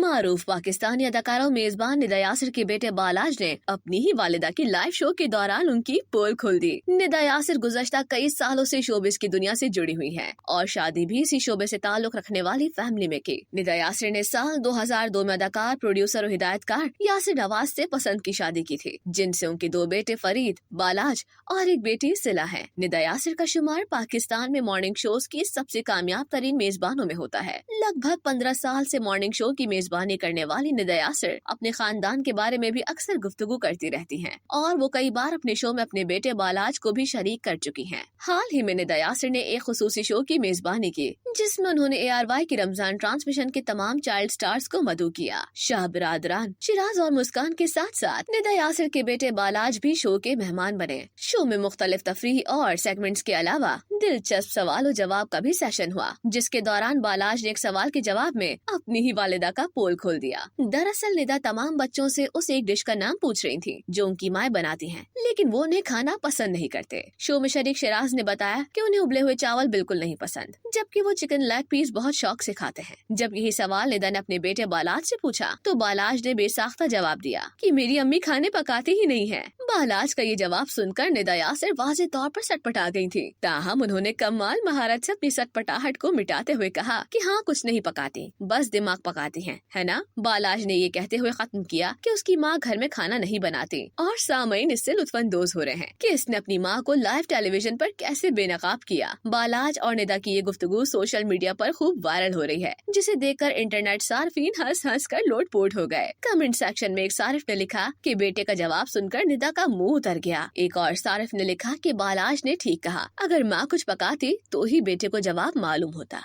मारूफ पाकिस्तानी अदाकारा मेजबान निदा यासिर के बेटे बालाज ने अपनी ही वालिदा की लाइव शो के दौरान उनकी पोल खोल दी। निदा यासिर गुज़श्ता कई सालों से शोबिस की दुनिया से जुड़ी हुई हैं और शादी भी इसी शोबे से ताल्लुक रखने वाली फैमिली में की। निदा यासिर ने साल 2002 में अदाकार, प्रोड्यूसर और हिदायतकार यासिर नवाज से पसंद की शादी की थी, जिनसे उनके 2 बेटे फरीद, बालाज और एक बेटी सिला है। निदा यासिर का शुमार पाकिस्तान में मॉर्निंग शोज की सबसे कामयाब तरीन मेजबानों में होता है। लगभग 15 साल से मॉर्निंग शो की मेजबानी करने वाली निदा यासिर अपने खानदान के बारे में भी अक्सर गुफ्तगू करती रहती हैं और वो कई बार अपने शो में अपने बेटे बालाज को भी शरीक कर चुकी हैं। हाल ही में निदा यासिर ने एक खुसूसी शो की मेजबानी की, जिसमें उन्होंने ARY की रमजान ट्रांसमिशन के तमाम चाइल्ड स्टार्स को मदऊ किया। शाह बिरादरान, शिराज और मुस्कान के साथ साथ निदा यासिर के बेटे बालाज भी शो के मेहमान बने। शो में मुख्तलिफ तफरीह और सेगमेंट्स के अलावा दिलचस्प सवाल और जवाब का भी सेशन हुआ, जिसके दौरान बालाज ने एक सवाल के जवाब में अपनी ही वालिदा का पोल खोल दिया। दरअसल निदा तमाम बच्चों से उस एक डिश का नाम पूछ रही थी जो उनकी माँ बनाती हैं, लेकिन वो उन्हें खाना पसंद नहीं करते। शो में शरीक शिराज ने बताया कि उन्हें उबले हुए चावल बिल्कुल नहीं पसंद, जबकि वो चिकन लेग पीस बहुत शौक से खाते हैं। जब यही सवाल निदा ने अपने बेटे बालाज से पूछा तो बालाज ने बेसाख्ता जवाब दिया कि मेरी अम्मी खाने पकाती ही नहीं है। बालाज का ये जवाब सुनकर निदा यासिर वाज़ेह तौर पर सटपटा गई थी। ताहम उन्होंने कमाल महारत से अपनी सटपटाहट को मिटाते हुए कहा कि हाँ, कुछ नहीं पकाती, बस दिमाग पकाती हैं, है ना। बालाज ने ये कहते हुए खत्म किया कि उसकी माँ घर में खाना नहीं बनाती और सामईन इससे लुत्फानंदोज हो रहे हैं कि इसने अपनी माँ को लाइव टेलीविजन पर कैसे बेनकाब किया। बालाज और निदा की ये गुफ्तगू सोशल मीडिया पर खूब वायरल हो रही है, जिसे देखकर इंटरनेट सार्फिन हंस हंस कर लोटपोट हो गए। कमेंट सेक्शन में एक सारिफ ने लिखा कि बेटे का जवाब सुनकर निदा का मुंह उतर गया। एक और सारिफ ने लिखा कि बालाज ने ठीक कहा, अगर माँ कुछ पकाती तो ही बेटे को जवाब मालूम होता।